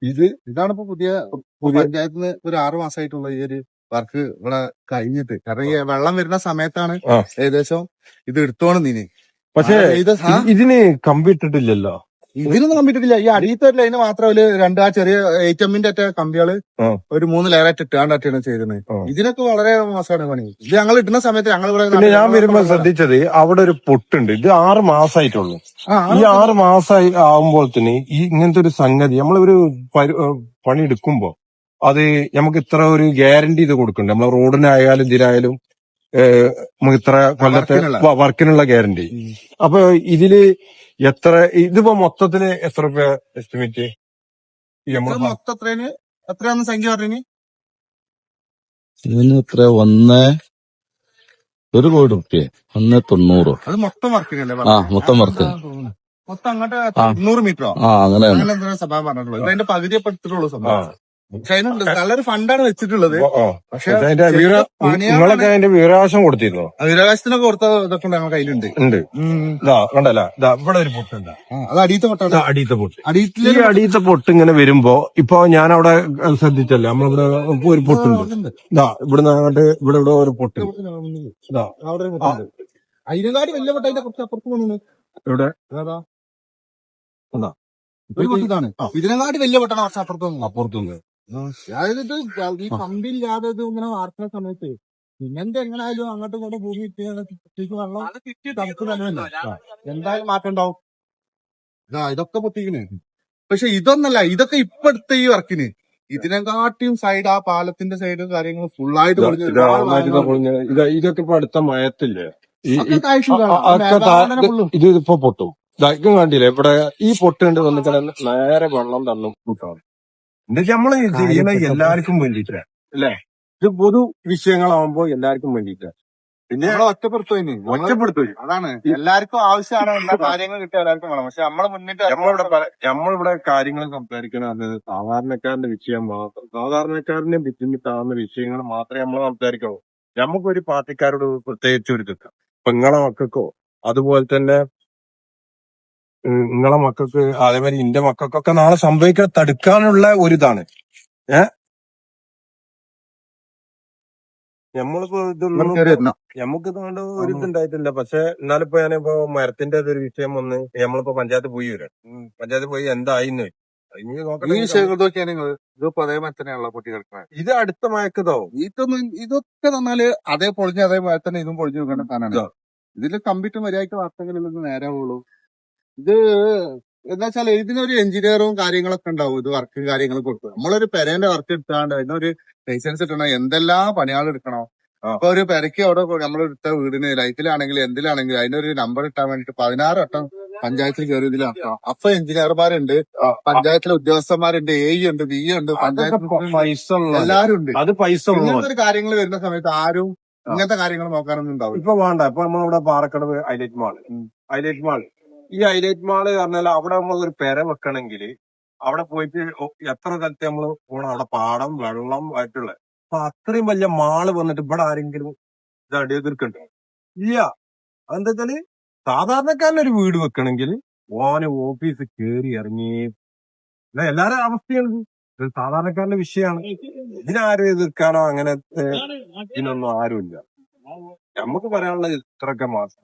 ഇതാണിപ്പോ പുതിയ പഞ്ചായത്തിൽ നിന്ന് ഒരു 6 മാസമായിട്ടുള്ള ഈ ഒരു വർക്ക് ഇവിടെ കഴിഞ്ഞിട്ട്. കാരണം ഈ വെള്ളം വരുന്ന സമയത്താണ് ഏകദേശം ഇത് എടുത്തോണം നീ. പക്ഷെ ഇതിന് കമ്പി ഇട്ടിട്ടില്ലല്ലോ. ഇതിനൊന്നും കമ്പിട്ടില്ല. ഈ അടിയത്തെ ഒരു ലൈന് മാത്രം ഒരു രണ്ട് ആ ചെറിയ HM-ന്റെ ഒക്കെ കമ്പികള് ഒരു 3 ലെയറായിട്ട് ഇട്ടാണ്ടാണ് ചെയ്തിരുന്നത്. ഇതിനൊക്കെ വളരെ മോശമാണ് പണി. ഇത് ഞങ്ങൾ ഇട്ടുന്ന സമയത്ത് ഞങ്ങൾ പിന്നെ ഞാൻ വരുമ്പോ ശ്രദ്ധിച്ചത് അവിടെ ഒരു പൊട്ടുണ്ട്. ഇത് 6 മാസമായിട്ടുള്ളൂ. ഈ 6 മാസമായി ആവുമ്പോഴത്തേന് ഈ ഇങ്ങനത്തെ ഒരു സംഗതി നമ്മളൊരു പണി എടുക്കുമ്പോ അത് നമുക്ക് ഇത്ര ഒരു ഗ്യാരണ്ടി ഇത് കൊടുക്കണ്ടേ. നമ്മളെ റോഡിനായാലും ഇതിനായാലും നമുക്ക് ഇത്ര കൊല്ലത്തെ വർക്കിനുള്ള ഗ്യാരണ്ടി. അപ്പൊ ഇതില് ഇതിപ്പോ മൊത്തത്തിന് എത്ര രൂപ എസ്റ്റിമേറ്റ്? മൊത്തം എത്രയാന്ന് സംഖ്യ പറഞ്ഞു? ഇതിന് എത്ര 1 കോടി റുപ്യ 190. അത് മൊത്തം വർക്കിനല്ലേ? മൊത്തം വർക്ക് മൊത്തം അങ്ങോട്ട് 200 മീറ്ററോ അങ്ങനെ എന്താ സംഭവം പറഞ്ഞിട്ടുള്ളൂ. ഇത് അതിന്റെ പകുതിയെ പെടുത്തിട്ടുള്ളൂ സംഭവം. പക്ഷെ അതിന് നല്ലൊരു ഫണ്ടാണ് വെച്ചിട്ടുള്ളത്. പക്ഷെ നിങ്ങളൊക്കെ അതിന്റെ വിവരാവകാശം കൊടുത്തിരുന്നോ? വിവരാവകാശത്തിനൊക്കെ കൊടുത്ത ഇതൊക്കെ ഞങ്ങൾ കയ്യിലുണ്ട്. കണ്ടല്ല ഇവിടെ ഒരു പൊട്ടുണ്ട്. അത് അടിയത്തെ പൊട്ടാണ്. അടിയത്തെ പൊട്ട് ഇങ്ങനെ വരുമ്പോ ഇപ്പൊ ഞാൻ അവിടെ ശ്രദ്ധിച്ചല്ലോ, നമ്മളിവിടെ ഒരു പൊട്ടുണ്ട്. ഇവിടുന്ന് അങ്ങോട്ട് ഇവിടെ ഒരു പൊട്ട്. അതിനെക്കാട്ടി വലിയ പൊട്ട അതിന്റെ കുറച്ച് അപ്പുറത്ത് പോകുന്നു. ഇവിടെ ഇതാണ് ഇതിനെക്കാട്ടി വലിയ പൊട്ടാണ് കുറച്ച് അപ്പുറത്തുനിന്ന്. അതായത് ഈ കമ്പില്ലാതെ ഇത് ഇങ്ങനെ വാർക്കുന്ന സമയത്ത് പിന്നെന്ത് എങ്ങനെയായാലും അങ്ങോട്ടും ഇങ്ങോട്ടും ഭൂമി വെള്ളം എന്തായാലും മാറ്റം ഉണ്ടാവും. ഇതൊക്കെ പൊട്ടിക്കണ്. പക്ഷെ ഇതൊന്നല്ല, ഇതൊക്കെ ഇപ്പഴത്തെ ഈ വർക്കിന് ഇതിനെക്കാട്ടിയും സൈഡ് ആ പാലത്തിന്റെ സൈഡും കാര്യങ്ങളും ഫുള്ളായിട്ട് ഇതൊക്കെ ഇപ്പൊ അടുത്ത മയത്തില്ലേ ഇതിപ്പോ പൊട്ടും. ഇതും കണ്ടില്ലേ ഇവിടെ ഈ പൊട്ടുണ്ട് വന്നിട്ട് നേരെ വെള്ളം തന്നും കൂട്ടാണ്. എന്താ നമ്മള് ചെയ്യണ എല്ലാവർക്കും വേണ്ടിയിട്ടാ അല്ലേ? ഇത് പൊതു വിഷയങ്ങളാവുമ്പോ എല്ലാവർക്കും വേണ്ടിയിട്ടാ. പിന്നെ ഒറ്റപ്പെടുത്തു അതാണ് എല്ലാവർക്കും ആവശ്യമാണ്. എല്ലാ കാര്യങ്ങൾ കിട്ടിയ എല്ലാവർക്കും വേണം. പക്ഷെ നമ്മളെ മുന്നിട്ട് നമ്മളിവിടെ കാര്യങ്ങൾ സംസാരിക്കണത് സാധാരണക്കാരന്റെ വിഷയം മാത്രം, സാധാരണക്കാരനെ ബുദ്ധിമുട്ടാവുന്ന വിഷയങ്ങൾ മാത്രമേ നമ്മൾ സംസാരിക്കുള്ളൂ. നമുക്കൊരു പാർട്ടിക്കാരോട് പ്രത്യേകിച്ച് ഒരു ഇതൊക്കെ ഇപ്പൊ നിങ്ങളെ മക്കൾക്കോ അതുപോലെ തന്നെ നിങ്ങളെ മക്കൾക്ക് അതേമാതിരി എന്റെ മക്കൾക്കൊക്കെ നാളെ സംഭവിക്കാൻ തടുക്കാനുള്ള ഒരിതാണ്. നമ്മളിപ്പോ നമുക്ക് ഇതുകൊണ്ട് ഒരു ഇതുണ്ടായിട്ടില്ല. പക്ഷെ എന്നാലിപ്പോ ഞാനിപ്പോ മരത്തിന്റെ ഒരു വിഷയം വന്ന് നമ്മളിപ്പോ പഞ്ചായത്ത് പോയി വരാം. പഞ്ചായത്ത് പോയി എന്തായിന്ന് ഇതിപ്പോ അതേമാതിരി തന്നെയാണല്ലോ പൊട്ടി കിടക്കുന്നത്. ഇത് അടുത്ത മയക്കതോ ഇതൊക്കെ തന്നാല് അതേ പൊളിഞ്ഞ് അതേമാതിരി തന്നെ ഇതും പൊളിഞ്ഞു വെക്കേണ്ട സാധനമാണ്. ഇതില് കമ്പ്യൂട്ടർ മര്യാദയ്ക്ക് വാർത്തകളിലൊന്നും നേരെ ഉള്ളൂ. ഇത് എന്താ വെച്ചാൽ ഇതിനൊരു എഞ്ചിനീയറും കാര്യങ്ങളൊക്കെ ഉണ്ടാവും. ഇത് വർക്കും കാര്യങ്ങളും കൊടുക്കും. നമ്മളൊരു പെരേന്റെ വർക്ക് എടുത്താണ്ട് അതിനൊരു ലൈസൻസ് കിട്ടണം. എന്തെല്ലാം പണിയാൾ എടുക്കണോ. അപ്പൊ ഒരു പെരയ്ക്ക് അവിടെ നമ്മളെടുത്ത വീടിന് ലൈറ്റിലാണെങ്കിലും എന്തിലാണെങ്കിലും അതിനൊരു നമ്പർ ഇട്ടാൻ വേണ്ടിട്ട് 16 വട്ടം പഞ്ചായത്തിൽ കയറി ഇതിലാക്കാം. അപ്പൊ എഞ്ചിനീയർമാരുണ്ട്, പഞ്ചായത്തിലെ ഉദ്യോഗസ്ഥന്മാരുണ്ട്, AE ഉണ്ട്, BE ഉണ്ട്, പഞ്ചായത്ത് എല്ലാരും ഉണ്ട്. അത് പൈസ ഇങ്ങനത്തെ കാര്യങ്ങൾ വരുന്ന സമയത്ത് ആരും ഇങ്ങനത്തെ കാര്യങ്ങൾ നോക്കാനൊന്നും ഉണ്ടാവും. ഇപ്പൊ വേണ്ട. ഇപ്പൊ നമ്മളിവിടെ പാറക്കടവ് ഹൈലൈറ്റ് മാള് ഈ ഹൈലൈറ്റ് മാള് പറഞ്ഞാൽ അവിടെ നമ്മൾ ഒരു പെര വെക്കണമെങ്കിൽ അവിടെ പോയിട്ട് എത്ര സ്ഥലത്ത് നമ്മള് പോകണം. അവിടെ പാടം വെള്ളം ആയിട്ടുള്ള അപ്പൊ അത്രയും വലിയ മാള് വന്നിട്ട് ഇവിടെ ആരെങ്കിലും ഇത് അടിയെതിർക്കണ്ടോ? ഇല്ല. അതെന്താ വെച്ചാല് സാധാരണക്കാരനൊരു വീട് വെക്കണമെങ്കിൽ ഓന് ഓഫീസ് കയറി ഇറങ്ങി എല്ലാരും അവസ്ഥയാണ്. ഇത് സാധാരണക്കാരന്റെ വിഷയമാണ്. ഇതിനാരും എതിർക്കാനോ അങ്ങനെ ഇതിനൊന്നും ആരുമില്ല. നമുക്ക് പറയാനുള്ളത് ഇത്രയൊക്കെ മാത്രം.